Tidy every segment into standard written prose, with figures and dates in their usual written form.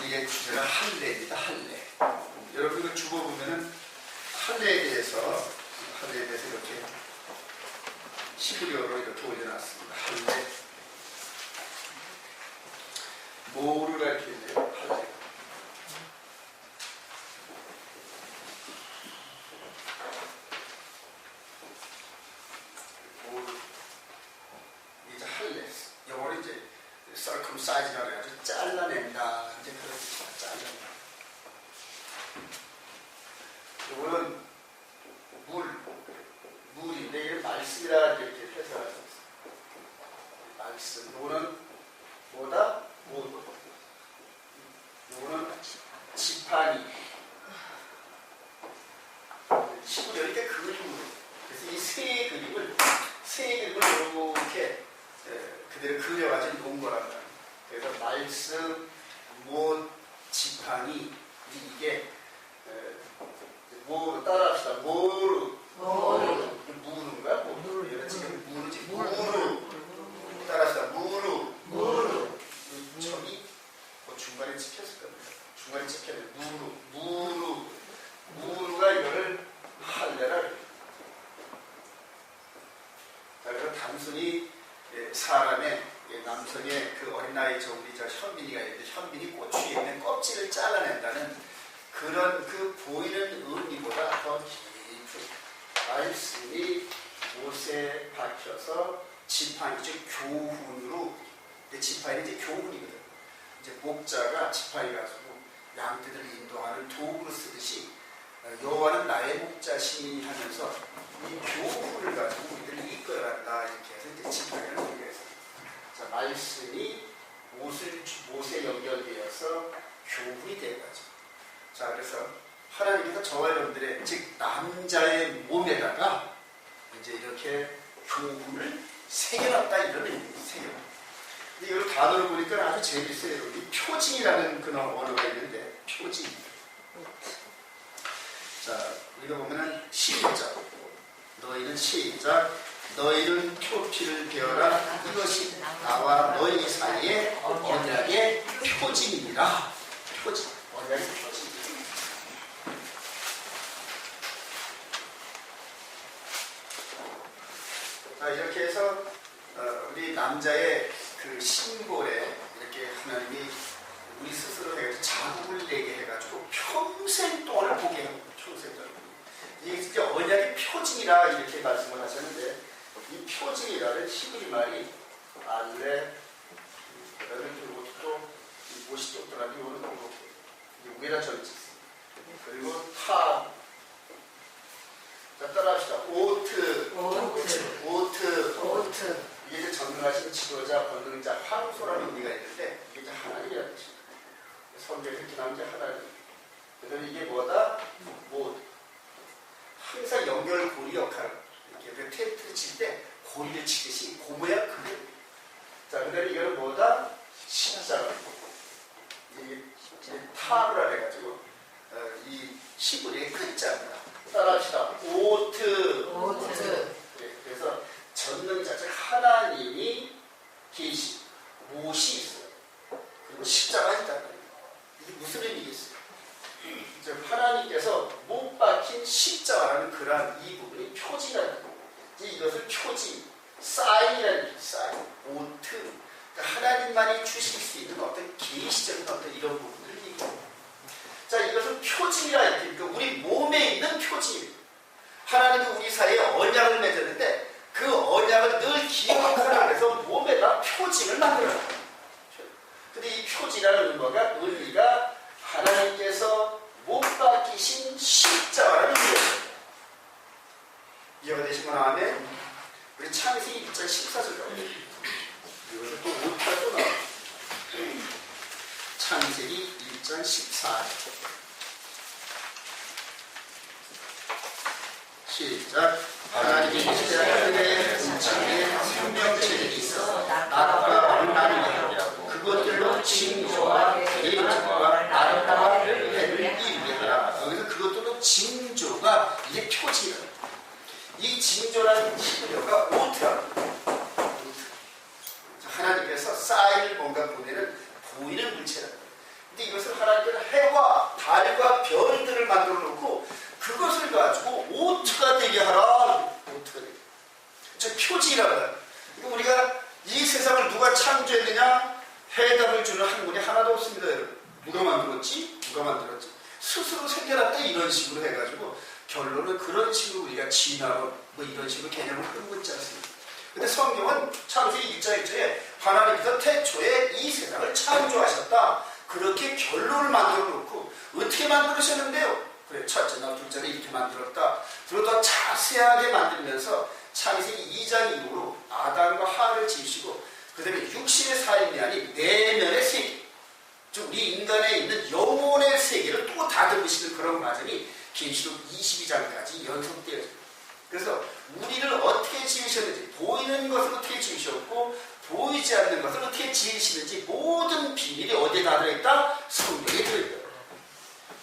우리의 주제가 할례입니다. 할례. 여러분 이거 주보 보면은 할례에 대해서 이렇게 시브리어로 이렇게 올려놨습니다. 할례. 뭐를 이렇게 있네요. 할례. 이제 할례. 영어로 이제 circumcise라고 해가지고 잘라낸다. 이제 그런 뜻이야. 잘라낸다. 이거는 물인데 이게 말씀이라 이렇게 해석할 수 있어요. 말씀. 이거는 뭐다? 이거는 지팡이. 시부리 이렇게 그림으로. 그래서 이 세 그림을 이렇게 그대로 그려가지고 놓은 거란 말이에요. 그래서 말씀, 못, 지팡이, 이게 뭐로 따라합시다. 뭐로? 무는가? 뭐 지금 무르지. 무루. 따라합시다. 무루. 척이 중간에 찍혔을 겁니다. 중간에 찍혀야 무루가 이거를 할례라 그래요. 자, 그래서 단순히 사람의 남성의 그 어린 나이 우리 현빈이가 있는데 현빈이 고추에 있는 껍질을 잘라낸다는 그런 그 보이는 의미보다 더 깊은 말씀이 못에 박혀서 지팡이, 즉 교훈으로, 지팡이는 이제 교훈이거든. 이제 목자가 지팡이 가지고 양떼들을 인도하는 도구로 쓰듯이 여호와는 나의 목자시니 하면서 이 교훈을 가지고 우리들을 이끌어간다 이렇게 해서 이제 지팡이를 소개했습니다. 자, 말씀이 못에 연결되어서 교훈이 되어가지고. 자, 그래서 하나님께서 저와 여러분들의 즉 남자의 몸에다가 이제 이렇게 교훈을 새겨놨다 이런 의미입니다. 새겨놨다. 근데 이걸 단어를 보니까 아주 재밌어요. 여기 표징이라는 그런 언어가 있는데 표징. 자, 우리가 보면은 시작. 너희는 시작. 너희는 표피를 베어라. 이것이 나와 너희 사이의 언약의 표징이니라. 표징. 언약의 표징. 자, 이렇게 해서 우리 남자의 그 심볼에 이렇게 하나님이 우리 스스로 해가지고 자국을 내게 해가지고 평생 동안을 보게 하고 평생 동안. 이게 진짜 언약의 표징이라 이렇게 말씀을 하셨는데 이 표징이라는 히브리 말이 알레, 그다음에 또 못이 또 들어가는 이거는 이게 위에다 적혀있습니다. 그리고 타. 자, 따라합시다. 오트. 이게 이제 전능하신 지도자, 권능자, 황소라는 의미가 있는데 이게 이제 하나님이라는 뜻입니다. 성경에 이렇게 나온 게 하나님. 그다음에 이게 뭐다? 못. 항상 연결고리 역할. 이렇게 테이프를 칠 때 고리를 치듯이 고모야 그래. 자, 그다음에 이거는 뭐다? 십자가. 이게 타브라 해가지고 이 히브리의 끝자입니다. 따라합시다. 오트. 그래서 전능자, 즉 하나님이 계시, 못이 있어요. 그리고 십자가 있다는 거예요. 이게 무슨 의미겠어요? 즉 하나님께서 못 박힌 십자가라는 그러한 이 부분이 표지라는 거예요. 이것을 표지, 사인이라는 거예요. 사인, 오트. 그러니까 하나님만이 주실 수 있는 어떤 계시적인 어떤 이런 부분들을 얘기합니다. 자, 이것은 표징이라 이렇게, 그러니까 우리 몸에 있는 표징이에요. 하나님은 우리 사이에 언약을 맺었는데 그 언약을 늘 기억하라 해서 몸에다 표징을 만들어요. 근데 이 표징이라는 의미가 하나님께서 못 박히신 십자가라는 의미예요. 이해가 되시면 아멘. 우리 창세기 1장 14절 가보세요. 이것은 또 오타가 또 나와요. 창세기 1장 14절. 시작. 하나님이 그들의 공창에 생명체들이 있어 나라와 왕나라를 그것들로 징조와 계획과 나라와 해를 이루게 하라. 여기서 그것들로 징조가 이게 표지예요. 이 징조라는 히브리어가 오트라고. 하나님께서 사인을 뭔가 보내는 보이는 물체라고. 근데 이것을 하나님께서 해와 달과 별들을 만들어 놓고 그것을 가지고 오트가 되게 하라. 오트가 되게. 저 표지라고 해요. 우리가 이 세상을 누가 창조했느냐? 해답을 주는 한 분이 하나도 없습니다. 여러분. 누가 만들었지? 누가 만들었지? 스스로 생겨났다 이런 식으로 해가지고 결론은 그런 식으로 우리가 진화론 뭐 이런 식으로 개념을 흐르고 있지 않습니까? 근데 성경은 창세기 1장 1절에 하나님께서 태초에 이 세상을 창조하셨다. 그렇게 결론을 만들어 놓고 어떻게 만들으셨는데요? 그래, 첫째나 둘째는 이렇게 만들었다. 그리고 더 자세하게 만들면서 창세기 2장 이후로 아담과 하와를 지으시고 그 다음에 육신의 삶이 아닌 내면의 세계, 즉 우리 인간에 있는 영혼의 세계를 또 다듬으시는 그런 과정이 계시록 22장까지 연속되어집니다. 그래서 우리를 어떻게 지으셨는지, 보이는 것을 어떻게 지으셨고 보이지 않는 것을 어떻게 지으시는지 모든 비밀이 어디에 다 들어있다? 성경에 들어있다.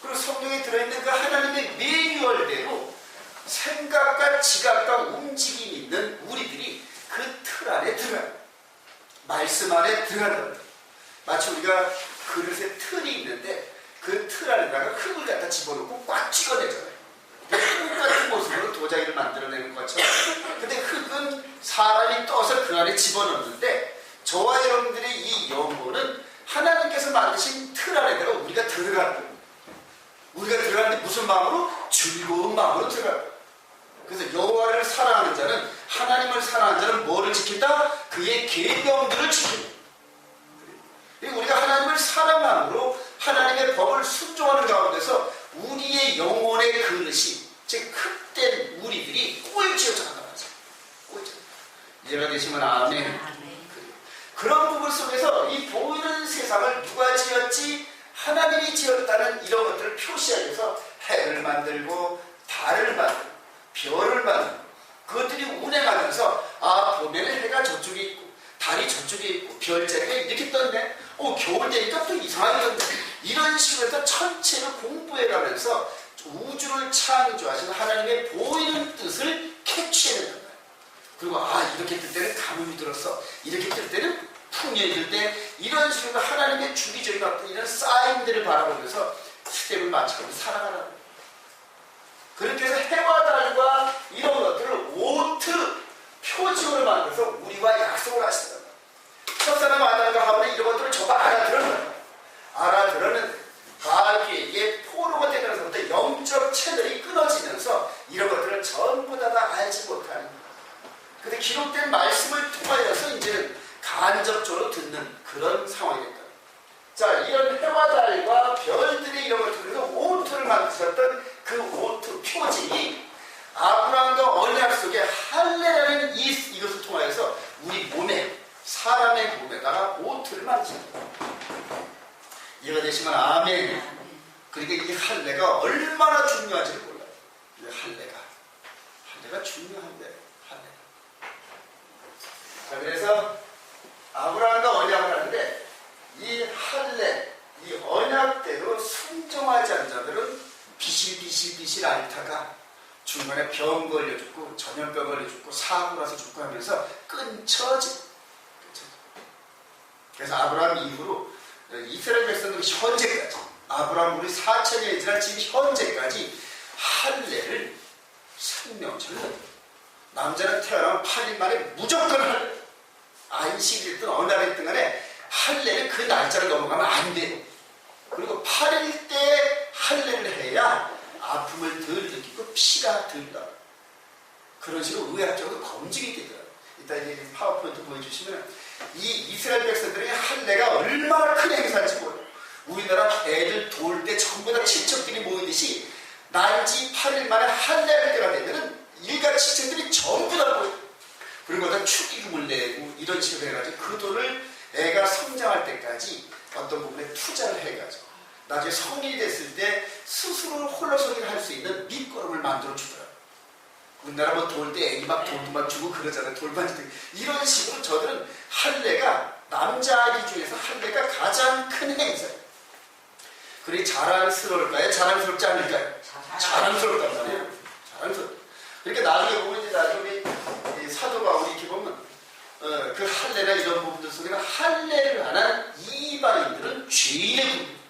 그리고 성경에 들어있는 그 하나님의 매뉴얼대로 생각과 지각과 움직임이 있는 우리들이 그 틀 안에 들어가요. 말씀 안에 들어간다. 마치 우리가 그릇에 틀이 있는데 그 틀 안에다가 흙을 갖다 집어넣고 꽉 찍어내잖아요. 흙 같은 모습으로 도자기를 만들어내는 것처럼. 근데 흙은 사람이 떠서 그 안에 집어넣는데 저와 여러분들의 이 영혼은 하나님께서 만드신 틀 안에다가 우리가 들어가는 거예요. 우리가 들어가는데 무슨 마음으로? 즐거운 마음으로 들어가요. 그래서 여호와를 사랑하는 자는, 하나님을 사랑하는 자는 뭐를 지킨다? 그의 계명들을 지킨다. 우리가 하나님을 사랑함으로 하나님의 법을 순종하는 가운데서 우리의 영혼의 그릇이, 즉 흙된 우리들이 꼴찌어져 간다는 거죠. 꼴찌어. 이해가 되시면 아멘. 그런 부분 속에서 이 보이는 세상을 누가 지었지? 하나님이 지었다는 이런 것들을 표시하기 위해서 해를 만들고 달을 만들고 별을 만들고 그것들이 운행하면서 봄에는 해가 저쪽에 있고 달이 저쪽에 있고 별자리가 이렇게 떴네. 겨울 되니까 또 이상하게 떴네. 이런 식으로 해서 천체를 공부해가면서 우주를 창조하신 하나님의 보이는 뜻을 캐치해낸단 말이에요. 그리고 이렇게 뜰 때는 가뭄이 들었어. 이렇게 뜰 때는 풍년이 들 때 이런 식으로 하나님의 주기적인 어떤 이런 사인들을 바라보면서 스텝을 맞춰가면서 살아가라는 거예요. 그렇게 해서 해와 달과 이런 것들을 오트 표징으로 만들어서 우리와 약속을 하시는 거예요. 첫사람 아담과 하와는 이런 것들을 저가 알아들었는 거예요. 알아들었는데 마귀에게 포로가 되면서부터 영적 채널이 끊어지면서 이런 것들을 전부 다 알지 못하는 거예요. 근데 기록된 말씀을 통하여서 이제는 간접적으로 듣는 그런 상황이 됐다. 자, 이런 해와 달과 별들이 이런 것을 통해서 오트를 만드셨던 그 오트 표징이 아브라함과 언약 속에 할례라는 이것을 통하여서 우리 몸에, 사람의 몸에다가 오트를 만드셨다. 이해가 되시면 아멘. 그러니까 이 할례가 얼마나 중요한지를 몰라요. 이 할례가 중요한데, 자, 그래서 아브라함과 언약을 하는데 이 할례, 이 언약대로 순종하지 않은 자들은 비실비실 앓다가 중간에 병 걸려 죽고 전염병 걸려 죽고 사고 나서 죽고 하면서 끊쳐지. 그래서 아브라함 이후로 이스라엘 백성들이 현재까지, 아브라함 우리 4천년이 지난 지금 현재까지 할례를 생명처럼, 남자는 태어나면 8일 만에 무조건 할례, 안식일이든 어느 날이든 간에 할례는 그 날짜를 넘어가면 안 돼요. 그리고 8일 때 할례를 해야 아픔을 덜 느끼고 피가 덜 나. 그런 식으로 의학적으로 검증이 되더라고요. 이따 이제 파워포인트 보여주시면 이 이스라엘 백성들의 할례가 얼마나 큰 행사인지 몰라요. 우리나라 애들 돌 때 전부 다 친척들이 모이듯이 난지 8일 만에 할례할 때가 되면은 일가 친척들이 전부 다 모여요. 그리고 다 축의금을 내고 이런 식으로 해가지고 그 돈을 애가 성장할 때까지 어떤 부분에 투자를 해가지고 나중에 성인이 됐을 때 스스로 홀로서기를 할 수 있는 밑거름을 만들어 주더라고요. 우리나라 뭐 돌 때 애기 막 돈도 막 주고 그러잖아요. 돌반지 때. 이런 식으로 저들은 할례가, 남자아기 중에서 할례가 가장 큰 행사예요. 그러니 자랑스러울까요? 자랑스럽지 않을까요? 자랑스럽단 말이에요. 자랑스럽다. 그러니까 나중에 보면 이제 나중에 사도 바울이 이렇게 보면 그 할례나 이런 부분들 속에는 할례를 안 한 이방인들은 죄인의 부분.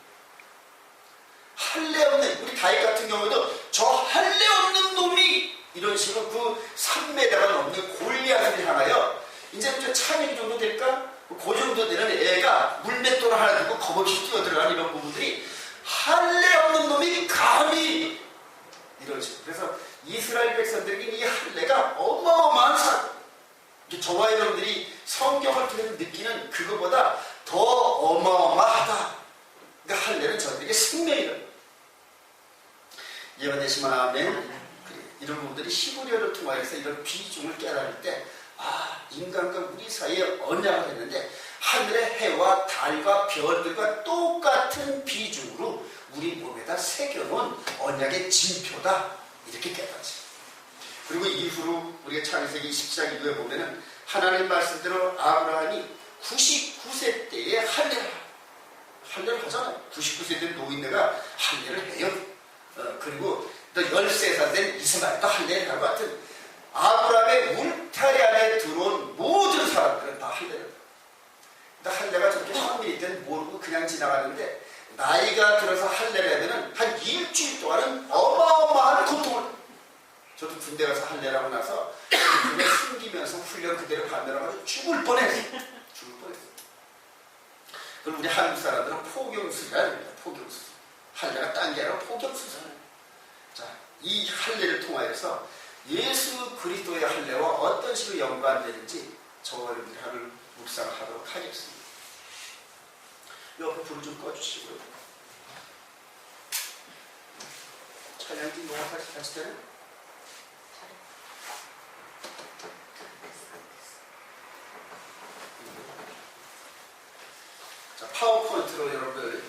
다윗 같은 경우도 저 할례 없는 놈이 이런 식으로 그 3m가 넘는 골리앗을 향하여 이제 좀 차이 정도 될까? 그 정도 되는 애가 물맷돌 하나 두고 겁없이 뛰어들어가는 이런 부분들이 할례 없는 놈이 감히 이런 식으로. 그래서 이스라엘 백성들에게 이 할례가 어마어마한 사건. 저와 여러분들이 성경을 통해서 느끼는 그거보다 더 어마어마하다. 그러니까 할례는 저들에게 생명이다. 이해가 되시면 아멘. 이런 부분들이 히브리어를 통해서 이런 비중을 깨달을 때 인간과 우리 사이에 언약을 했는데 하늘의 해와 달과 별들과 똑같은 비중으로 우리 몸에다 새겨놓은 언약의 징표다. 이렇게 깨닫지. 그리고 이후로 우리가 창세기 20장 이후에 보면은 하나님 말씀대로 아브라함이 99세 때에 할례를 하잖아요. 99세 된 노인네가 할례를 해요. 그리고 또 13살 된 이스마엘도 할례를 하고 하여튼 아브라함의 울타리 안에 들어온 모든 사람들은 다 할례를 해요. 할례가 저렇게 성밀이 때는 모르고 그냥 지나가는데 나이가 들어서 할례를 하면은 한 일주일 동안은 어마어마한 고통을. 저도 군대 가서 할례를 하고 나서 군대 숨기면서 훈련 그대로 받느라고 죽을 뻔했어요. 그럼 우리 한국 사람들은 포경수라 합니다. 포경수. 할례가 딴 게 아니라 포경수잖아요. 자, 이 할례를 통하여서 예수 그리스도의 할례와 어떤 식으로 연관되는지 저와 여러분들이 하늘 묵상을 하도록 하겠습니다. 옆에 불을 좀 꺼주시고요. 차량이 농업하실 때는 자, 파워포인트로 여러분들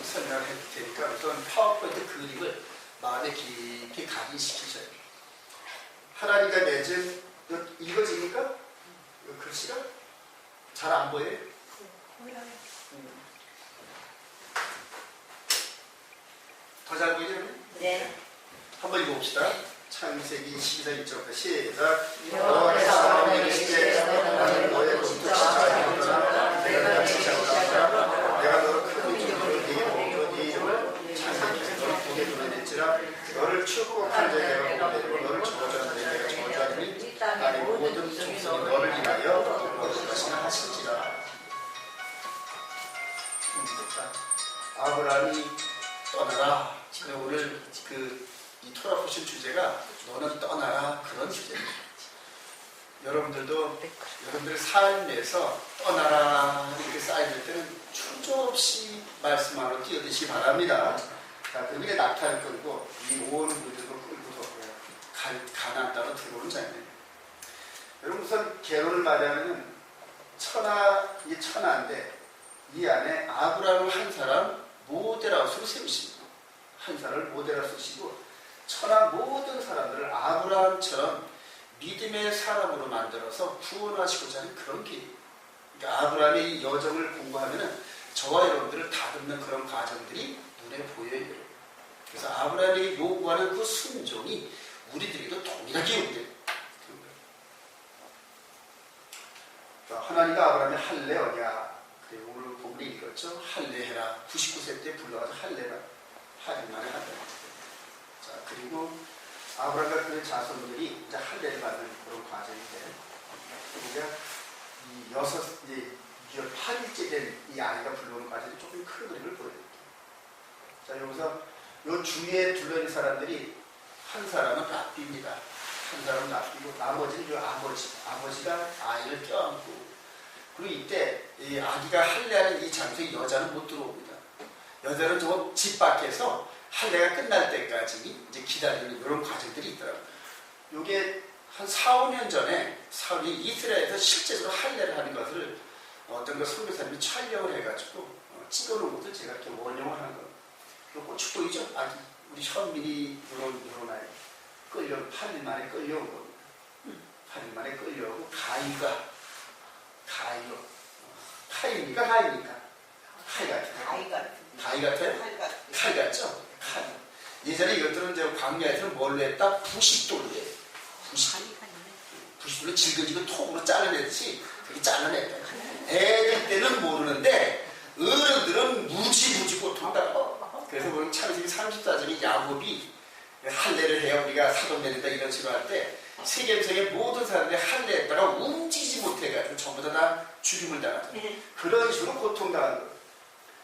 설명을 해줄 테니까 우선 파워포인트 그림을 마음에 깊이 각인시키셔야 돼요. 하나님과 맺은 읽어집니까? 글씨가? 잘 안 보여요? 더 잘 보이죠? 네. 한번 읽어봅시다. 창세기 12장 1절부터 시작. 여호와의 사람을 이르시되 나는 너의 본토치자 내가 지시하노라. 내가 너를 큰 이름으로 네 몸으로 네 이름을 창세기 너를 보게 도려냈지라. 너를 축복한 자 내가 보게 되고 너를 저주한 자 내가 저주하니 아니 모든 종성이 너를 인하여 복받을 것이라 하신지라. 아브라함이 떠나라. 오늘 이 토라 포션 주제가 너는 떠나라 그런 주제입니다. 여러분들 삶에서 떠나라 이렇게 쌓여질 때는 추조 없이 말씀 안으로 뛰어드시기 바랍니다. 자, 그게 낙타를 끌고 이 온 무리를 끌고 가나안 땅으로 들어오는 장면. 여러분 우선 결혼을 맞이하면 이게 천하인데 이 안에 아브라함을 한 사람 모델하우스로 세우십니다. 한 사람을 모델하우스 쓰시고 천하 모든 사람들을 아브라함처럼 믿음의 사람으로 만들어서 구원하시고자 하는 그런 길. 그러니까 아브라함의 이 여정을 공부하면은 저와 여러분들을 다듬는 그런 과정들이 눈에 보여요. 그래서 아브라함이 요구하는 그 순종이 우리들에게도 동일하게 요구돼요. 하나님과 아브라함의 할례 언약. 오늘 본문에 읽었죠. 할례해라. 99세 때 불러가서 할례라. 할례만에 한다. 자, 그리고 아브라함과 그의 자손들이 이제 할례를 받는 그런 과정인데, 우리가 이 8일째 된 이 아이가 불러오는 과정이 조금 큰 그림을 보여요. 자, 여기서 요 주위에 둘러있는 사람들이 한 사람은 랍비입니다. 한 사람은 랍비고 나머지는 요 아버지가 아이를 껴안고, 그리고 이때 이 아기가 할례하는 이 장소에 여자는 못 들어옵니다. 여자는 저 집 밖에서 할례가 끝날 때까지 이제 기다리는 이런 과정들이 있더라고요. 이게 한 4, 5년 전에 이스라엘에서 실제로 할례를 하는 것을 어떤 그 선교사님이 촬영을 해가지고 찍어놓은 것을 제가 이렇게 원형을 하는 거예요. 꽃이 보이죠? 아기, 우리 현민이 이런 아이. 8일 만에 끌려온 겁니다. 8일 만에 끌려오고 가위로. 칼입니까? 가위입니까? 가위 같아요? 칼 같죠? 칼. 예전에 이것들은 이제 광야에서는 뭘로 했다? 부싯돌로 해요. 부싯돌로 질끈질끈 톱으로 잘라냈지, 그렇게 잘라냈다. 애들 때는 모르는데, 어른들은 무지 고통당하고. 그래서 오늘 창세기 34장에 야곱이 할례를 해야 우리가 사돈 내린다 이런 식으로 할 때 세겜성의 모든 사람들이 할례했다가 움직이지 못해가지고 전부 다 죽임을 당하죠. 그런 식으로 고통당하는 거예요.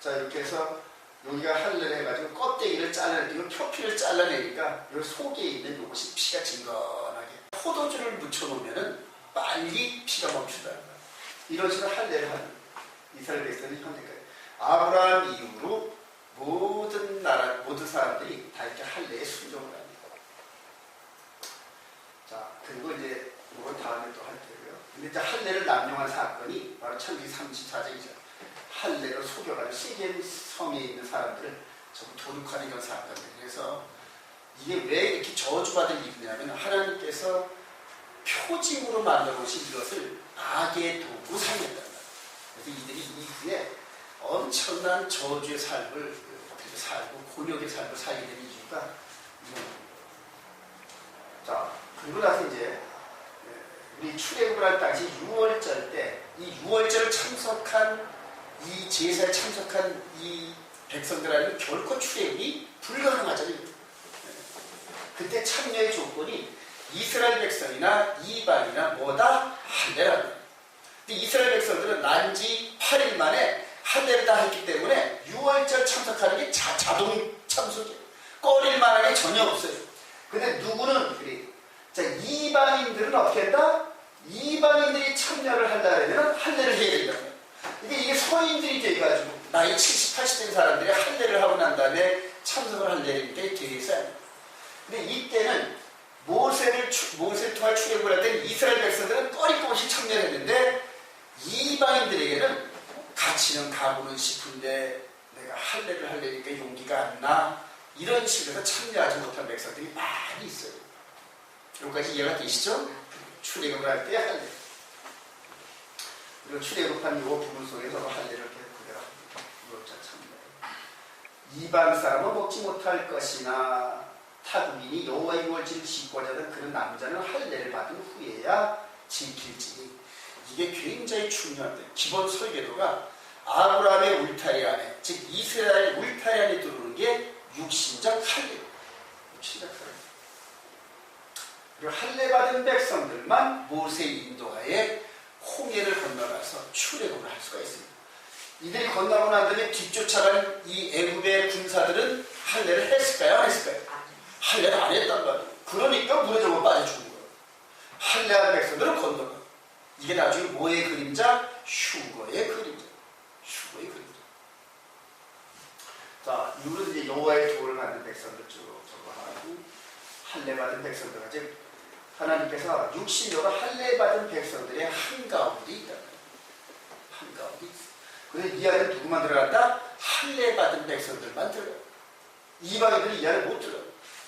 자, 이렇게 해서 여기가 할례를 해가지고 껍데기를 잘라내고 표피를 잘라내니까 이 속에 있는 이것이 피가 진건하게 포도주를 묻혀놓으면은 빨리 피가 멈춘다는 거예요. 이런 식으로 할례를 하는 이스라엘 백성이 현대까지 아브라함 이후로 모든 나라 모든 사람들이 다 이렇게 할례에 순종을 합니다. 자, 그리고 이제 이건 다음에 또 할 테고요. 근데 이제 할례를 남용한 사건이 바로 창세기 34장이죠. 할례를 속여가지고 세겜 성에 있는 사람들을 전부 도둑하는 이런 사건들. 그래서 이게 왜 이렇게 저주받을 일이냐면 하나님께서 표징으로 만들어 놓으신 이것을 악의 도구 사용했단 말이에요. 그래서 이들이 이후에 엄청난 저주의 삶을 살고 곤욕의 삶을 살게 되는 이유가 이런 겁니다. 자, 그리고 나서 이제 우리 출애굽을 할 당시 6월절 때 이 6월절을 참석한 이 제사에 참석한 이 백성들에게는 결코 출애굽이 불가능하잖아요. 그때 참여의 조건이 이스라엘 백성이나 이방이나 뭐다 할례라는 거예요. 근데 이스라엘 백성들은 난지 8일 만에 할례를 다 했기 때문에 6월절 참석하는 게 자동 참석이에요. 꺼릴 만한 게 전혀 없어요. 근데 누구는 그래. 자, 이방인들은 어떻게 한다? 이방인들이 참여를 하려면 할례를 해야 된다는 거예요. 이게 서인들이 돼가지고 나이 70, 80된 사람들이 할례를 하고 난 다음에 참석을 할례니까 되게 있어요. 근데 이때는 모세를 통해 출애굽을 할 때는 이스라엘 백성들은 꺼리꺼리 참여를 했는데 이방인들에게는 가치는 가고는 싶은데 내가 할례를 하려니까 용기가 안 나. 이런 식으로 해서 참여하지 못한 백성들이 많이 있어요. 여기까지 이해가 되시죠? 출애굽을 할 때 할례. 그리고 출애굽한 이 부분 속에서 할례를 계속 그대로 합니다. 이것자 참여. 이방 사람은 먹지 못할 것이나 타국인이 여호와의 유월절을 지키고자 하는 그런 남자는 할례를 받은 후에야 지킬지니. 이게 굉장히 중요한데 기본 설계도가 아브라함의 울타리 안에 즉 이스라엘 울타리 안에 들어오는 게 육신적 할례. 육신적 할례. 그리고 할례 받은 백성들만 모세 인도하에 홍해를 건너가서 출애굽을 할 수가 있습니다. 이들이 건너고 난 다음에 뒤쫓아간 이 애굽의 군사들은 할례를 했을까요? 안 했을까요? 할례를 안 했단 말이에요. 그러니까 물에 조금 빠져 죽은 거예요. 할례한 백성들은 건너가. 이게 나중에 뭐의 그림자? 휴거의 그림자. 휴거의 그림자. 자, 이거는 이제 여호와의 도를 받는 백성들 쭉 저거 하고 할례 받은 백성들 즉 하나님께서 육신적으로 할례 받은 백성들의 한가운데 있다. 한가운데 있어. 그래서 이 안에 누구만 들어갔다? 할례 받은 백성들만 들어가. 이방인들은 이 안에 못 들어.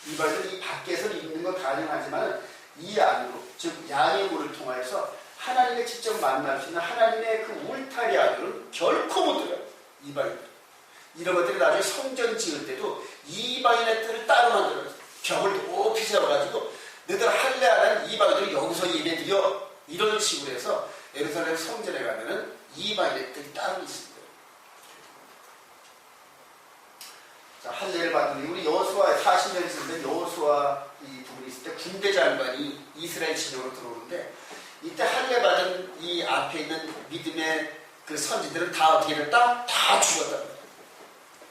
이방인들은 이 밖에서 있는 건 가능하지만 이 안으로 즉 양의 물을 통하여서 하나님과 직접 만날 수 있는 하나님의 그 울타리 안으로는 결코 못 들어요. 이방인들. 이런 것들이 나중에 성전 지을 때도 이방인의 뜻을 따로 만들어요. 벽을 높이 세워가지고 너희들 할례 안 하는 이방인들이 여기서 예배드려. 이런 식으로 해서 예루살렘 성전에 가면은 이방인의 뜻이 따로 있습니다. 자, 할례를 받은 우리 여호수아 40년 있을 여호수아 이 부분이 있을 때 군대 장관이 이스라엘 진영으로 들어오는데 이때 할례 받은 이 앞에 있는 믿음의 그 선지들은 다 어떻게 됐다? 다 죽었다.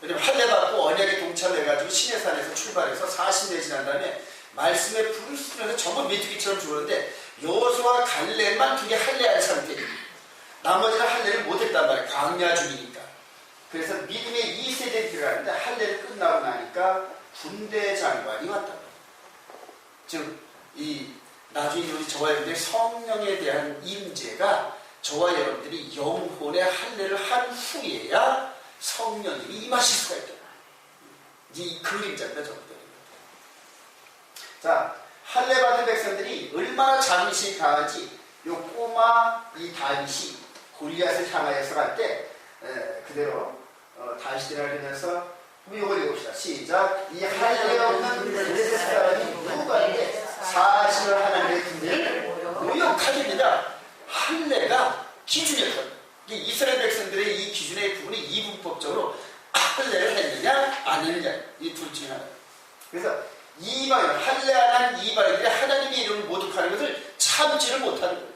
왜냐면 할례 받고 언약에 동참해가지고 시내산에서 출발해서 40년이 지난 다음에 말씀에 불을 쓰면서 전부 메뚜기처럼 죽었는데 여호수아 갈렙만 그게 할례한 상태예요. 나머지는 할례를 못했단 말이에요. 광야 중이니까. 그래서 믿음의 2세대들이 가는데 할례를 끝나고 나니까 군대 장관이 왔단 말이에요. 즉, 나중에 우리 저와 여러분들의 성령에 대한 임재가 저와 여러분들이 영혼의 할례를 한 후에야 성령님이 임하실 수가 있다. 이 그림자입니다, 저것들이. 자, 할례 받은 백성들이 얼마나 자긍심이 강한지 요 꼬마 이 다윗이 골리앗을 향하여서 갈 때 그대로 다윗이라 그러면서 이걸 읽읍시다. 시작. 이 할례 없는 블레셋 사람이 누구인데 사실을 하나님의 군대를 모욕하게 됩니다. 할례가 기준이었다. 이스라엘 백성들의 이 기준의 부분이 이분법적으로 할례를 했느냐 안 않느냐. 이 둘 중에 하나. 그래서 이방인, 할례 안 한 이방인들이 하나님의 이름을 모독하는 것을 참지를 못하는 거예요.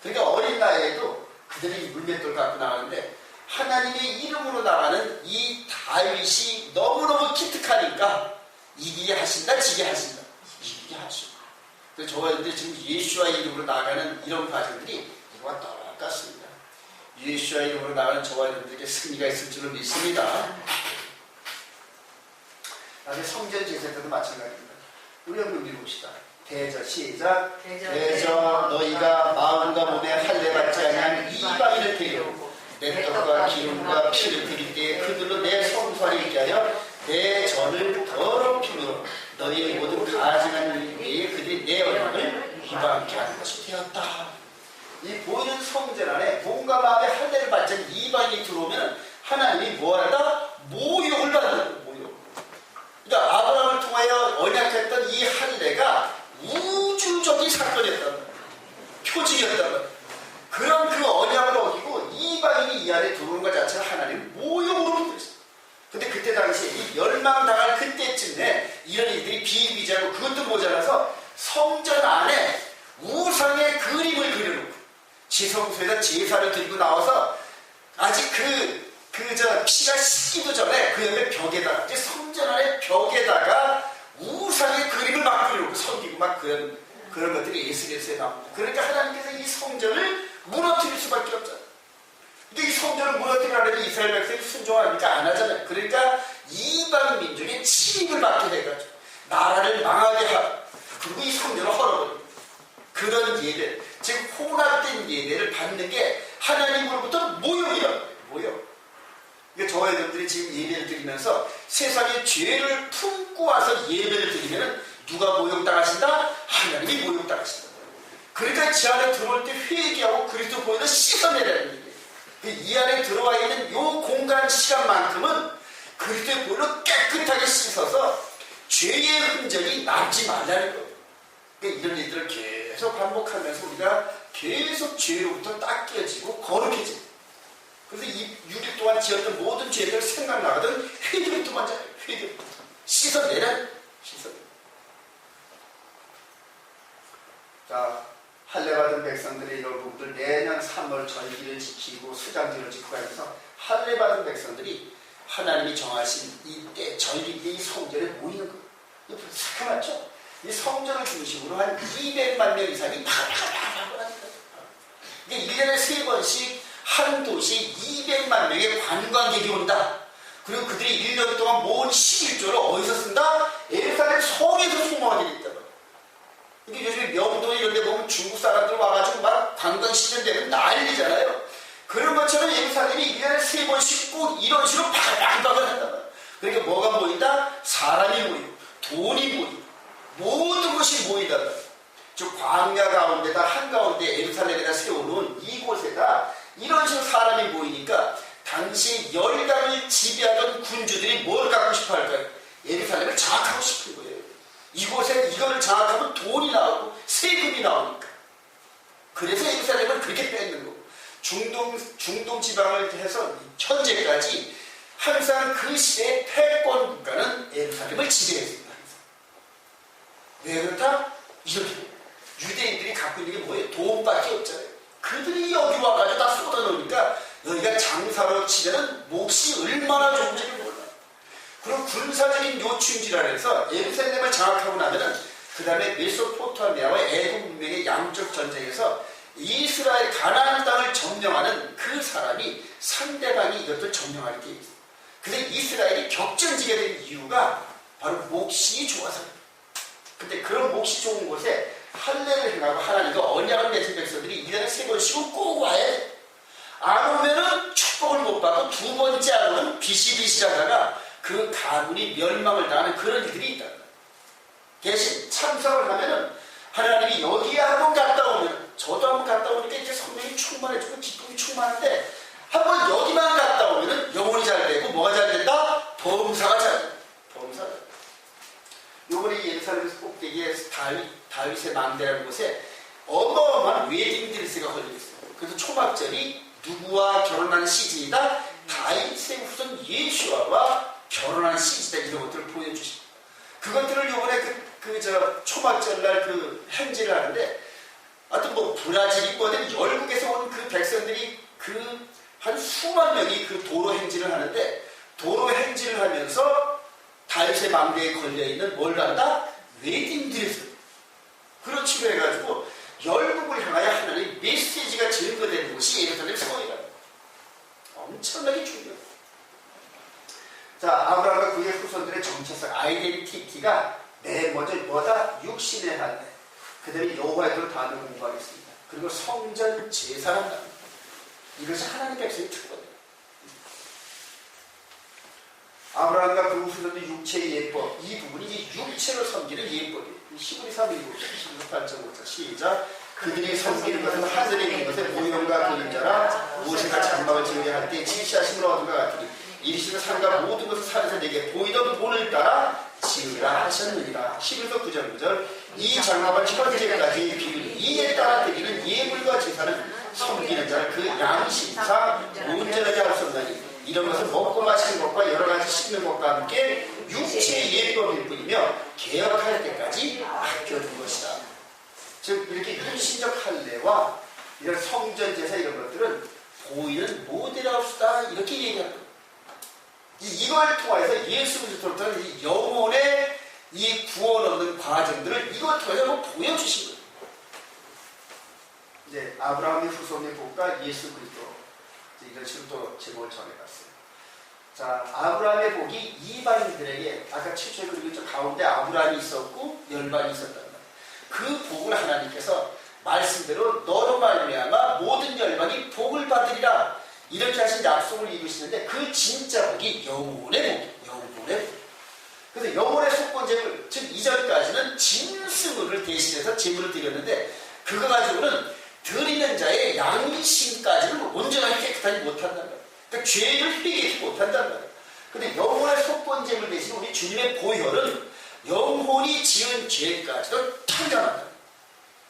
그러니까 어린 나이에도 그들이 물맷돌 갖고 나가는데 하나님의 이름으로 나가는 이 다윗이 너무너무 기특하니까 이기게 하신다, 지게 하신다. 이기게 하시고. 그래서 저와 여러분들 지금 예수와의 이름으로 나가는 이런 과정들이 이거와 똑같습니다. 예수와의 이름으로 나가는 저와 여러분들에게 승리가 있을 줄을 믿습니다. 나중에 성전 제사 때도 마찬가지입니다. 우리 한번 읽어봅시다. 대저 시작. 대저 너희가 마음과 몸에 할례 받지 아니한 이방인을 데려오고 내 떡과 기름과 피를 드릴 때에 그들로 내 성소를 있게 하여 내 전을 더럽힘으로 너희의 모든 가증한 일 위에 그들이 내 얼굴을 이방케 하는 것이 되었다. 이 보이는 성전 안에 몸과 마음의 할례를 받지 않은 이방인이 들어오면 하나님이 뭐하다? 모욕을 받는 거예요. 모욕. 그러니까 아브라함을 통하여 언약했던 이 할례가 우주적인 사건이었단 말이에요. 표징이었단 말이에요. 그런 그 언약을 어기고 이방인이 이 안에 들어오는 것 자체가 하나님 모욕으로 보였어요. 근데 그때 당시에 이 멸망당할 그때쯤에 이런 일들이 비일비재하고 그것도 모자라서 성전 안에 우상의 그림을 그려놓고 지성소에다 제사를 들고 나와서 아직 피가 씻기도 전에 그 옆에 벽에다가 이제 성전 안에 벽에다가 우상의 그림을 막 그려놓고 섬기고 막 그런 것들이 예수께서에 나옵니다. 그러니까 하나님께서 이 성전을 무너뜨릴 수밖에 없잖아요. 근데 이 성전을 무너뜨리라는 이스라엘 백성이 순종하니까 안 하잖아요. 그러니까 이방 민족의 침입을 받게 돼가지고 나라를 망하게 하고 그리고 이 성전을 헐어버립니다. 그런 예배, 즉 혼합된 예배를 받는 게 하나님으로부터 모욕이라고 해요. 모욕. 그러니까 저와 여러분들이 지금 예배를 드리면서 세상에 죄를 품고 와서 예배를 드리면 누가 모욕당하신다? 하나님이 모욕당하신다. 그러니까 지 안에 들어올 때 회개하고 그리스도 보혈로 씻어내라는 얘기예요. 이 안에 들어와 있는 이 공간 시간만큼은 그리스도의 보혈로 깨끗하게 씻어서 죄의 흔적이 남지 말라는 거예요. 그러니까 이런 일들을 계속 반복하면서 우리가 계속 죄로부터 닦여지고 거룩해집니다. 그래서 이 6일 동안 지었던 모든 죄들 생각나거든 회개부터 먼저 회개부터 씻어내라. 씻어내라. 자, 할례받은 백성들의 이런 부분들 매년 3월 절기를 지키고 수장절을 지키고 하면서 할례받은 백성들이 하나님이 정하신 이때 절기의 이 성전에 모이는 거예요. 이거 새카맣죠? 이 성전을 중심으로 한 200만 명 이상이 파라파라파라 하는 거예요. 이게 1년에 3번씩 한 도시에 200만 명의 관광객이 온다. 그리고 그들이 1년 동안 모은 11조를 어디서 쓴다? 예루살렘 성에서 소모하게 있다. 이게 요즘에 명동 이런 데 보면 중국 사람들 와가지고 막 관광 시즌 되면 난리잖아요. 그런 것처럼 예루살렘이 1년에 3번씩 꼭 이런 식으로 바글바글 한다. 그러니까 뭐가 모인다? 사람이 모이고 돈이 모이고 모든 것이 모인다. 즉 광야 가운데다 한가운데 예루살렘에다 세워놓은 이곳에다 이런 식으로 사람이 모이니까 당시 열강을 지배하던 군주들이 뭘 갖고 싶어 할까요? 예루살렘을 장악하고 싶은 거예요. 이곳에 이거를 장악하면 돈이 나오고 세금이 나오니까. 그래서 예루살렘을 그렇게 뺏는 거고 중동 지방을 해서 현재까지 항상 그 시대의 패권 국가는 예루살렘을 지배했습니다. 왜 그렇다? 이렇게 유대인들이 갖고 있는 게 뭐예요? 돈밖에 없잖아요. 그들이 여기 와가지고 다 쏟아놓으니까 여기가 장사로 치면 몫이 얼마나 좋은지를 몰라요. 그럼 군사적인 요충지라 해서 예루살렘을 장악하고 나면은 그 다음에 메소포타미아와 애굽 문명의 양적 전쟁에서 이스라엘 가나안 땅을 점령하는 그 사람이 상대방이 이것을 점령할 게 있어요. 근데 이스라엘이 격전지게 된 이유가 바로 몫이 좋아서입니다. 근데 그런 몫이 좋은 곳에 할례를 행하고 하나님과 언약을 맺은 백성들이 1년에 3번씩은 꼭 와야 돼. 안 오면은 축복을 못 받고 두 번째 안 오면 비실비실하다가 그 가문이 멸망을 당하는 그런 일들이 있다. 대신 참석을 하면은 하나님이 여기에 한번 갔다 오면 저도 한번 갔다 오니까 이제 성령이 충만해지고 기쁨이 충만한데 한번 여기만 갔다 오면은 영혼이 잘 되고 뭐가 잘 된다? 범사가 잘 된다. 범사가. 요번에 예루살렘 꼭대기에 다윗의 망대라는 곳에 어마어마한 웨딩 드레스가 걸려있어요. 그래서 초막절이 누구와 결혼하는 시즌이다? 다윗의 후손 예수아와 결혼하는 시즌. 초막절날 그 행진을 하는데 하여튼 뭐 브라질이 뭐든 열국에서 온 그 백성들이 한 수만 명이 그 도로 행진을 하는데 도로 행진을 하면서 다윗의 망대에 걸려있는 뭘 갖다? 웨딩드레스. 그렇지로 해가지고 열국을 향하여 하나님의 메시지가 증거되는 곳이 예루살렘 성이라는 거예요. 엄청나게 중요해요. 자, 아브라함과 그의 후손들의 정체성, 아이덴티티가 맨 먼저 뭐다? 육신의 하나님. 그 다음에 여호와의 도를 다음에 공부하겠습니다. 그리고 성전 제사한다. 이것이 하나님의 백성의 특권이에요. 아브라함과 그 후손들의 육체의 예법, 이 부분이 이제 육체로 섬기는 예법이에요. 히브리 3.1, 18.5자 시작. 그들이 섬기는 것은 하늘에 있는 것의 모형과 그림자라 모세가 장막을 지으려 할 때 지시하심을 얻은 것 같으니 이르시는 산과 모든 것을 산에서 내게 보이던 본을 따라 지으라 하셨느니라. 11서 9절 9절. 이 장막을 현재까지 비우니 이에 따라 드리는 예물과 제사는 섬기는 자를 그 양심상 온전하게 할 수 없나니 이런 것은 먹고 마시는 것과 여러 가지 씹는 것과 함께 육체의 예법일 뿐이며 개혁할 때까지 아껴둔 것이다. 즉 이렇게 육신적 할례와 이런 성전 제사 이런 것들은 보이는 모델하우스다 이렇게 얘기합니다. 이걸 통해서 예수 그리스도로부터 이 영혼의 이 구원 얻는 과정들을 이걸 통해서 보여주신 거예요. 이제 아브라함의 후손의 복과 예수 그리스도 이런 식으로 또 제목을 정해봤어요. 자, 아브라함의 복이 이방인들에게 아까 최초에 그리고 저 가운데 아브라함이 있었고 열반이 있었단 말이에요. 그 복을 하나님께서 말씀대로 너로 말미암아 모든 열방이 복을 받으리라 이렇게 하신 약속을 이루시는데 그 진짜 복이 영혼의 복이에요. 영혼의 복. 그래서 영혼의 속건제물, 즉 이전까지는 짐승을 대신해서 제물을 드렸는데 그거 가지고는 드리는 자의 양심까지는 온전하게 깨끗하지 못한단 말이에요. 그러니까 죄를 회개하지 못한단 말이에요. 근데 영혼의 속건제물 대신 우리 주님의 보혈은 영혼이 지은 죄까지도 탕감한다.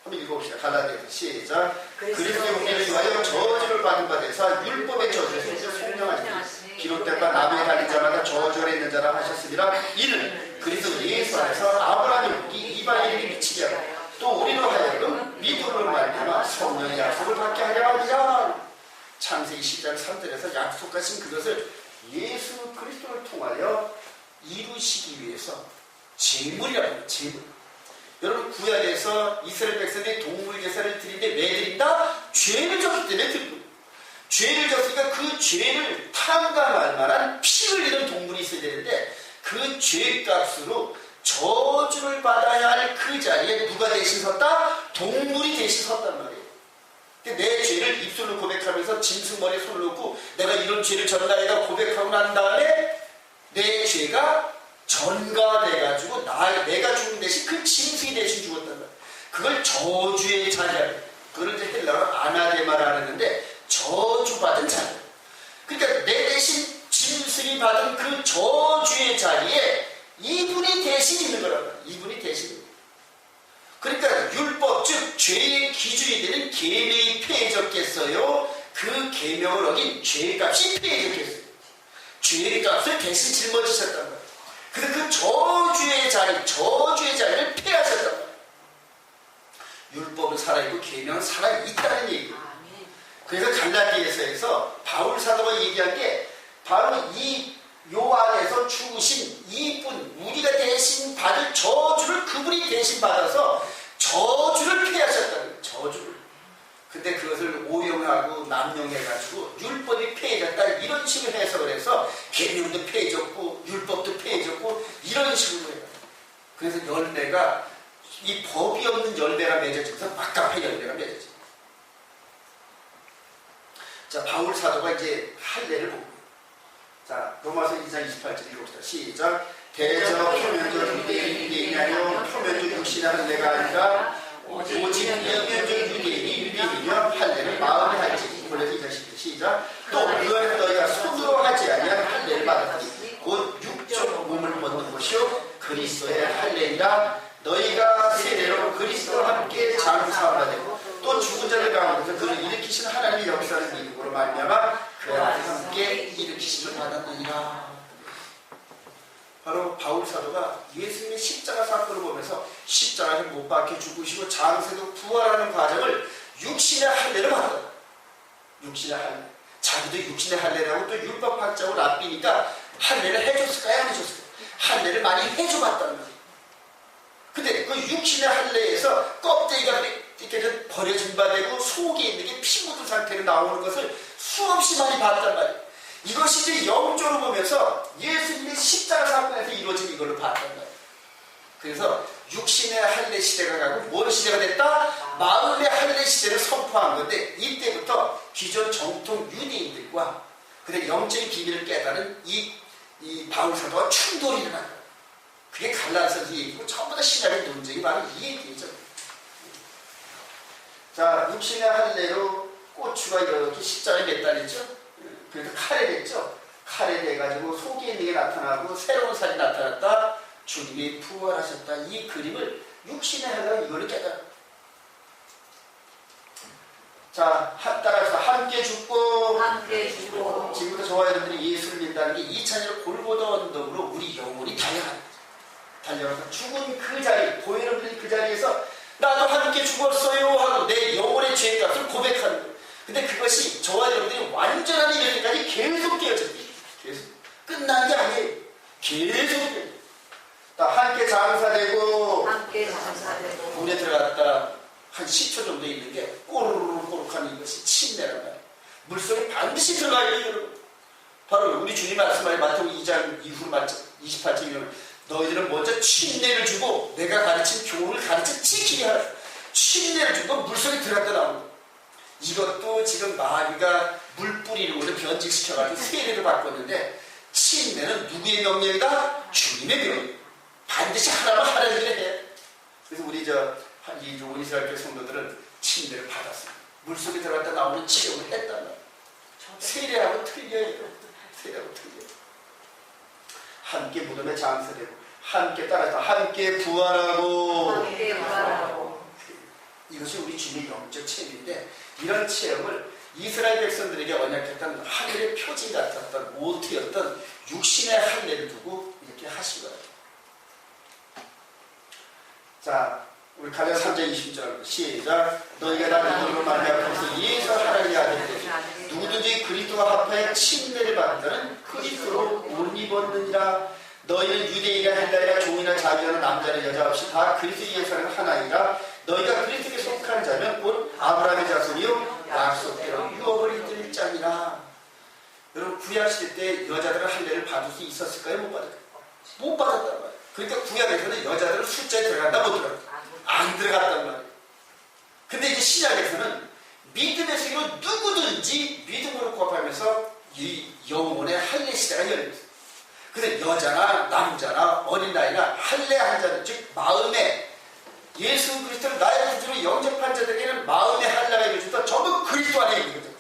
한번 읽어봅시다. 갈라디아서 시작. 그리스도의 은혜를 위하여 저주를 받은 바 되사 율법의 저주에서 속량하시니 기록된 바 나무에 달린 자마다 저주 아래 있는 자라 하셨으리라. 이는 그리스도 예수 안에서 아브라함의 복이 이방인에게 미치게 하고 또 우리로 하여금 믿음으로 말미암아 성령의 약속을 받게 하려 하리라. 창세기 10장 3절에서 약속하신 그것을 예수 그리스도를 통하여 이루시기 위해서 제물이라고 해요. 제물. 여러분 구약에서 이스라엘 백성들이 동물 제사를 드리는데 왜 드린다? 죄를 졌기 때문에 드리는 거예요. 죄를 졌으니까 그 죄를 탕감할 만한 피를 잃은 동물이 있어야 되는데 그 죄값으로 저주를 받아야 할 그 자리에 누가 대신 섰다? 동물이 대신 섰단 말이에요. 내 죄를 입술로 고백하면서 짐승머리에 손을 놓고 내가 이런 죄를 전가에다 고백하고 난 다음에 내 죄가 전가돼가지고 내가 죽는 대신 그 짐승이 대신 죽었단 말이에요. 그걸 저주의 자리야. 그걸 이제 헬라어로 아나데마라 하는데 저주받은 자리. 그러니까 내 대신 짐승이 받은 그 저주의 자리에 이분이 대신 있는 거란 말이에요. 이분이 대신. 그러니까 율법 즉 죄의 기준이 되는 계명이 폐해졌겠어요? 그 계명을 어긴 죄값이 폐해졌겠어요? 죄값을 대신 짊어지셨단 말이에요. 그래서 그 저주의 자리를 폐하셨단 말이에요. 율법은 살아있고 계명은 살아있다는 얘기예요. 그래서 갈라디아서에서 바울 사도가 얘기한 게 바로 요 안에서 죽으신 이분, 우리가 대신 받을 저주를 그분이 대신 받아서 저주를 폐하셨다는 거예요. 저주를. 근데 그것을 오용하고 남용해가지고 율법이 폐해졌다 이런 식으로 해석을 해서 계명도 폐해졌고 율법도 폐해졌고 이런 식으로 해요. 그래서 열매가 이 법이 없는 열매가 맺어지면서 막강한 열매가 맺어져요. 자, 바울 사도가 이제 할례를 봅니다. 자, 로마서 2장 28절 읽읍시다. 시작. 대저 표면적 유대인이 아니요 표면적 육신의 할례가 아니라 오직 표면적 유대인이 유대인이며 할례를 마음에 할지. 골로새 2장 10절 시작. 또 그걸 너희가 손으로 하지 아니한 할례를 받았으니 곧 육적 몸을 벗는 것이요 그리스도의 할례이라. 너희가 세례로 그리스도와 함께 장사하라 되고 또 죽은 자들 가운데서 그를 일으키신 하나님의 역사를 믿음으로 말미암아 그와 함께 일으키심을 받았느니라. 바로 바울 사도가 예수님의 십자가 사건을 보면서 십자가에 못 박혀 죽으시고 장세도 부활하는 과정을 육신의 할례로 봤다. 육신의 할례. 자기도 육신의 할례라고 또 율법학자고 랍비니까 할례를 해줬을까요? 안 해줬을까요? 할례를 많이 해줘봤단 말이에요. 근데 그 육신의 할례에서 껍데기가 이렇게 버려진 바 되고 속에 있는 게 피 묻은 상태로 나오는 것을 수없이 많이 봤단 말이에요. 이것이 이제 영적으로 보면서 예수님의 십자가 사건에서 이루어진 이걸로 봤단 말이에요. 그래서 육신의 할례 시대가 가고 뭔 시대가 됐다? 마음의 할례 시대를 선포한 건데 이때부터 기존 정통 유대인들과 그다음에 영적인 비밀을 깨달은 이 바울 사도와 충돌이 일어난 거예요. 그게 갈라디아서 얘기고 전부 다 신약의 논쟁이 바로 이 얘기죠. 자, 육신의 할례로 고추가 이렇게 십자가에 매달렸죠. 그래서 칼에 됐죠. 칼에 돼가지고 속에 있는 게 나타나고 새로운 살이 나타났다. 주님이 부활하셨다. 이 그림을 육신의 할례로 이거를 깨달아. 자, 따라서 함께 죽고 지금부터 저와 여러분들이 예수를 믿는다는 게 2000년 골고다 언덕으로 우리 영혼이 달려가서 죽은 그 자리, 보여러분들이 그 자리에서 나도 함께 죽었어요 하고 내 영혼의 죄값을 고백하는 거예요. 근데 그것이 저와 여러분들이 완전한 이럴 때까지 계속 깨어져요. 계속. 끝난 게 아니에요. 계속 깨어져요. 함께 장사되고 물에 들어갔다 한 10초 정도 있는 게 꼬르륵 하는 이것이 침례란 말이에요. 물속에 반드시 들어가야 돼요, 여러분. 바로 우리 주님 말씀하신 마태복음 2장 이후 28절 너희들은 먼저 침례를 주고 내가 가르친 교훈을 가르쳐 지키게 하라. 침례를 주고 물속에 들어갔다 나오는 거예요. 이것도 지금 마귀가 물 뿌리는 것을 변질시켜가지고 세례를 바꿨는데 침례는 누구의 명령이다? 주님의 명령. 반드시 하라면 하라는 일을 해. 그래서 우리 이 좋은 이스라엘 성도들은 침례를 받았어요. 물속에 들어갔다 나오는 체험을 했단 말이에요. 세례하고 틀려요. 세례하고 틀려요. 함께 무덤에 장사되고 함께 따라서 함께 부활하고 이것이 우리 주님의 영적 체험인데 이런 체험을 이스라엘 백성들에게 언약했던 하늘의 표징 같았던 모티였던 육신의 할례를 두고 이렇게 하신 거예요. 자, 우리 갈라디아 3장 20절 시작. 너희가 다 믿음으로 말미암아 예수 하나님의 아들들이 누구든지 그리스도와 합하여 침례를 받는 자는 그리스도로 옷 입었느니라. 너희는 유대인이나 헬라이나 종이나 자비나 남자나 여자 없이 다 그리스도 예수는 하나이라. 너희가 그리스도에 속한 자면 곧 아브라함의 자손이요 약속대로 유업을 이들 자니라. 여러분 구약시대 때 여자들은 할례를 받을 수 있었을까요? 못 받을까요? 못 받았단 말이에요. 그러니까 구약에서는 여자들은 숫자에 들어간다 못 들어간다? 안 들어갔단 말이에요. 근데 이제 신약에서는 믿음의 세계로 누구든지 믿음으로 구합하면서 이 영혼의 할례 시대가 열립니다. 그래서 여자나 남자나 어린아이나 할례한 자들, 즉 마음에 예수 그리스도를 나의 구주로 영접한 자들에게는 마음의 할례가 이루어진다. 전부 그리스도 안에 있는 거죠.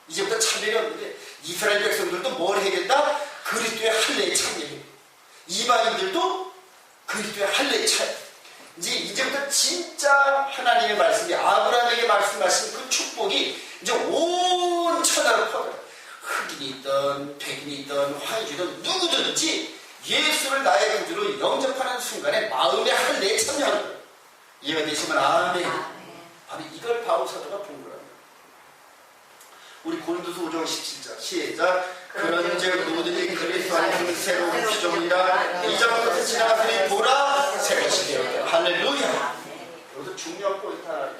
이제부터 차별이 없는데 이스라엘 백성들도 뭘 해야 된다? 그리스도의 할례에 참여해야 된다. 이방인들도 그리스도의 할례에 참여해야 된다. 이제부터 진짜 하나님의 말씀이 아브라함에게 말씀하신 그 축복이 이제 온 천하로 퍼져요. 흑인이 있던 백인이 있던 황인이든 누구든지 예수를 나의 구주로 영접하는 순간에 마음의 할례에 참여하는 거예요. 이해가 되시면 아멘. 바로 이걸 바울 사도가 본 거랍니다. 우리 고린도서 5장 17절 시작. 그런즉 누구든지 그리스도 안에 새로운 피조물이라 이전 것을 지나갔으니 보라 새 것이 되었다. 할렐루야. 여기서 중요한 포인트 하나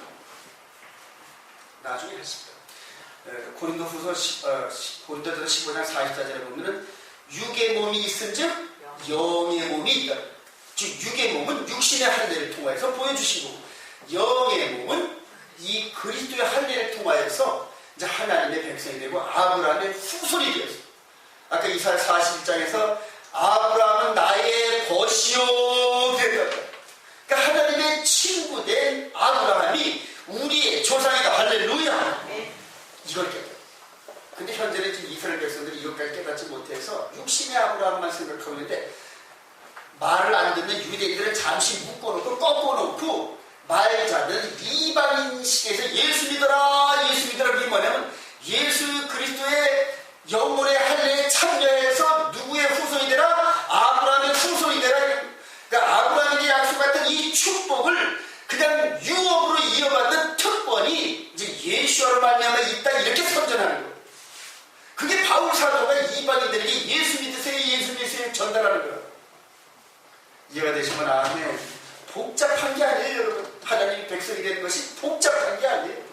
나중에 했습니다. 고린도서 15장 44절에 보면은 육의 몸이 있은즉 영의 몸이 있다. 즉 육의 몸은 육신의 할례를 통하여서 보여주신 거고 영의 몸은 이 그리스도의 할례를 통하여서 이제 하나님의 백성이 되고 아브라함의 후손이 되었어요. 아까 이사야 41장에서 아브라함은 나의 벗이요 그랬다. 그러니까 하나님의 친구된 아브라함이 우리의 조상이다. 할렐루야. 이걸 깨달아. 근데 현재는 지금 이스라엘 백성들이 이것까지 깨닫지 못해서 육신의 아브라함만 생각하고 있는데 말을 안 듣는 유대인들을 잠시 묶어놓고 꺾어놓고 말 잡는 이방인식에서 예수 믿어라 예수 믿어라. 그게 뭐냐면 예수 그리스도의 영혼의 할례에 참여해서 누구의 후손이 되라? 아브라함의 축복을 그냥 유업으로 이어받는 특권이 이제 예수와로 말미암아 있다, 이렇게 선전하는 거예요. 그게 바울 사도가 이방인들에게 예수 믿으세요, 예수 믿으세요 전달하는 거예요. 이해가 되시면 아멘. 복잡한 게 아니에요, 여러분. 하나님이 백성이 되는 것이 복잡한 게 아니에요.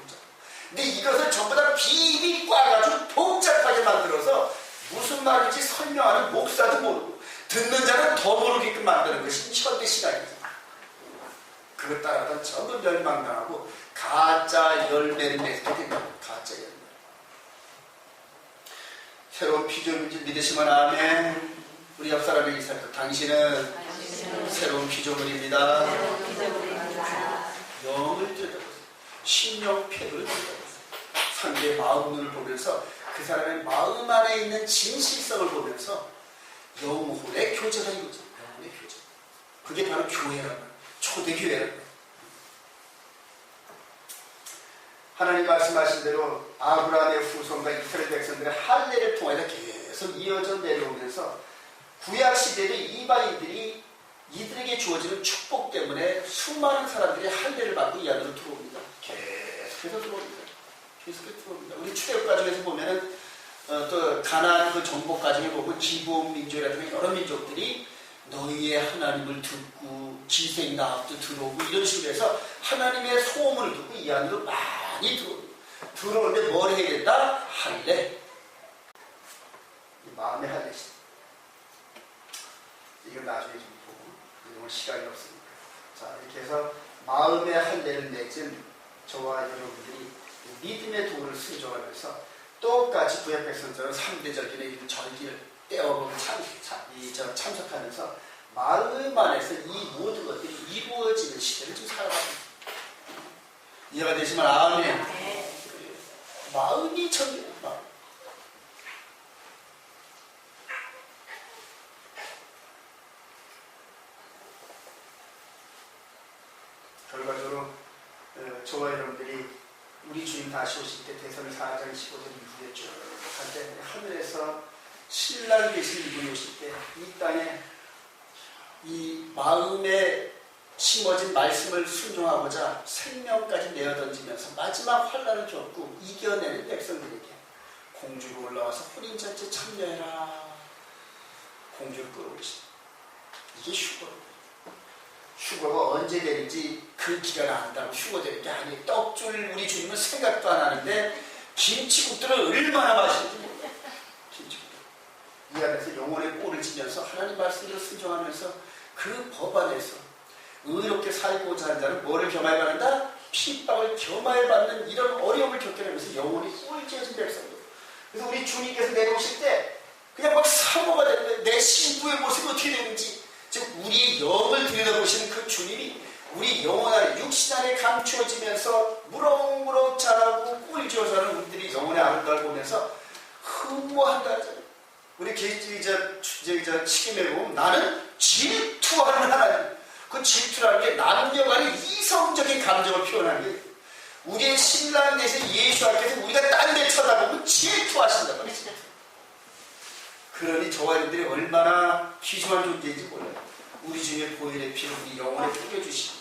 근데 이것을 전부 다 비비 꽈가지고 복잡하게 만들어서 무슨 말인지 설명하는 목사도 모르고 듣는 자는 더 모르게끔 만드는 것이 현대 신학이죠. 그것 따라서 전부 멸망당하고 가짜 열매를 맺게 됩니다. 가짜 열매. 새로운 피조물인지 믿으시면 아멘. 우리 옆 사람에게 인사해서 당신은 새로운 피조물입니다. 영을 뜯어보세요. 신령 폐도를 뜯어보세요. 상대의 마음을 보면서 그 사람의 마음 안에 있는 진실성을 보면서 영혼의 교제가 이거죠. 영혼의 교제. 그게 바로 교회라는 거예요. 초대교회라는 거예요. 하나님 말씀하신 대로 아브라함의 후손과 이스라엘 백성들의 할례를 통해서 계속 이어져 내려오면서 구약시대의 이방인들이 이들에게 주어지는 축복 때문에 수많은 사람들이 할례를 받고 이 안으로 들어옵니다. 계속해서 들어옵니다. 계속해서 들어옵니다. 우리 출애굽 과정에서 보면은 또 가나안 그 정복 과정에 보면 기브온 민족이라든가 여러 민족들이 너희의 하나님을 듣고 기생 나합도 들어오고 이런 식으로 해서 하나님의 소원을 듣고 이 안으로 많이 들어오는데 뭘 해야 된다? 할례. 마음의 할례시. 이건 나중에 좀 보고 오늘 시간이 없으니까. 자, 이렇게 해서 마음의 할례를 맺은 저와 여러분들이 믿음의 도구를 순종하면서 똑같이 구약 백성처럼 3대절기는 절기를 떼어보고 참석하면서 마음 안에서 이 모든 것들이 이루어지는 시대를 좀 살아갑니다. 이해가 되시면 아멘. 마음이 전개돼요. 마음. 결과적으로 저와 여러분들이 우리 주님 다시 오실 때 대선 4장 15절 이후에 쭉 갈 때 하늘에서 신랑 되신 이분이 오실 때 이 땅에 이 마음에 심어진 말씀을 순종하고자 생명까지 내어던지면서 마지막 환난을 겪고 이겨내는 백성들에게 공주로 올라와서 혼인잔치에 참여해라. 공주를 끌어오시다. 이게 휴거입니다. 휴거가 언제 되는지 그 기간 안다고 휴거 되는 게 아니에요. 떡줄 우리 주님은 생각도 안 하는데 김치국들을 얼마나 마시는지 몰라요. 김치국들. 이 안에서 영혼의 꼴을 지면서 하나님 말씀대로 순종하면서 그 법 안에서 의롭게 살고자 하는 자는 뭐를 겸하여 받는다? 핍박을 겸하여 받는 이런 어려움을 겪어내면서 영혼이 꼴지어진 백성들. 그래서 우리 주님께서 내려오실 때 그냥 막 사모가 되는데 내 신부의 모습이 어떻게 되는지, 즉 우리의 영을 들여다보시는 그 주님이 우리 영혼 안에 육신 안에 감추어지면서 무럭무럭 자라고 꿀지어 자라는 우리들이 영혼의 아름다움을 보면서 흠모한다 하잖아요. 우리 치김에 보면 나는 질투하는 하나님. 그 질투라는 게 남녀 간의 이성적인 감정을 표현하는 게 우리의 신랑 대신 예수님께서 우리가 딴 데 쳐다보면 질투하신단 말이죠. 그러니 저와 여러분들이 얼마나 귀중한 존재인지 몰라요. 우리 중에 보혈의 피를 우리 영혼에 뿌려주시고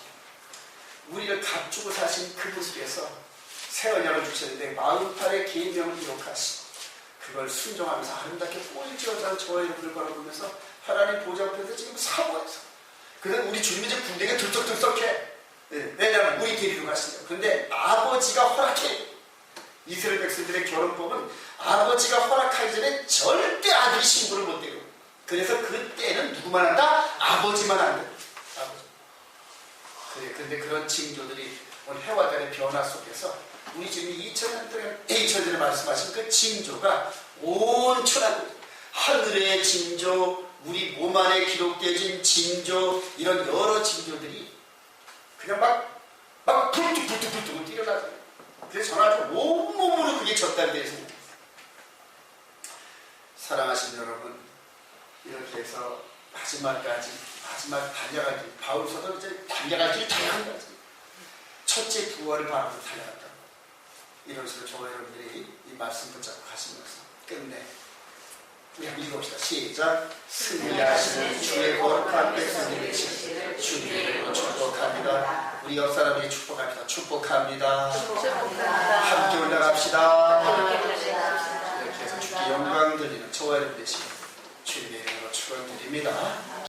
우리를 값주고 사신 그분께서 새 언약을 주셨는데 40팔의 계명을 기록하시고 그걸 순종하면서 아름답게 꼴지어서 저와 여러분을 바라보면서 하나님 보좌 앞에서 지금 사모해서 그래서 우리 주님이 이제 군대가 들썩들썩해. 네, 왜냐하면 우리 데리러 가시죠. 그런데 아버지가 허락해. 이스라엘 백성들의 결혼법은 아버지가 허락하기 전에 절대 아들이 신부를 못 데려. 그래서 그때는 누구만 한다? 아버지만 한다. 아버지. 그래, 근데 그런 징조들이 오늘 해와 달의 변화 속에서 우리 주님이 2000년 전에 말씀하신 그 징조가 온 천하 하늘의 징조, 우리 몸 안에 기록되어진 징조, 이런 여러 징조들이 그냥 막 불뚝불뚝불뚝 뛰어나잖아요. 그래서 저는 아주 온몸으로 그게 전달돼서 사랑하신 여러분, 이렇게 해서 마지막 달려가기, 바울서도 이제 달려가기 달려간다지. 첫째 부활을 바라보고 달려간다. 이런 식으로 저와 여러분들이 이 말씀 붙잡고 가시면서 끝내. 우리 한번 읽어봅시다. 시작. 승리하시는 주의 거룩한 백성이 되시기를 주님으로 축복합니다. 축복합니다. 우리 옆 사람에게 축복합니다. 축복합니다. 축복합니다. 함께 올라갑시다. 함께 올라갑시다. 이렇게 해서 주께 영광 드리는 저와 여러분 되시고 주님의 이름으로 축원드립니다.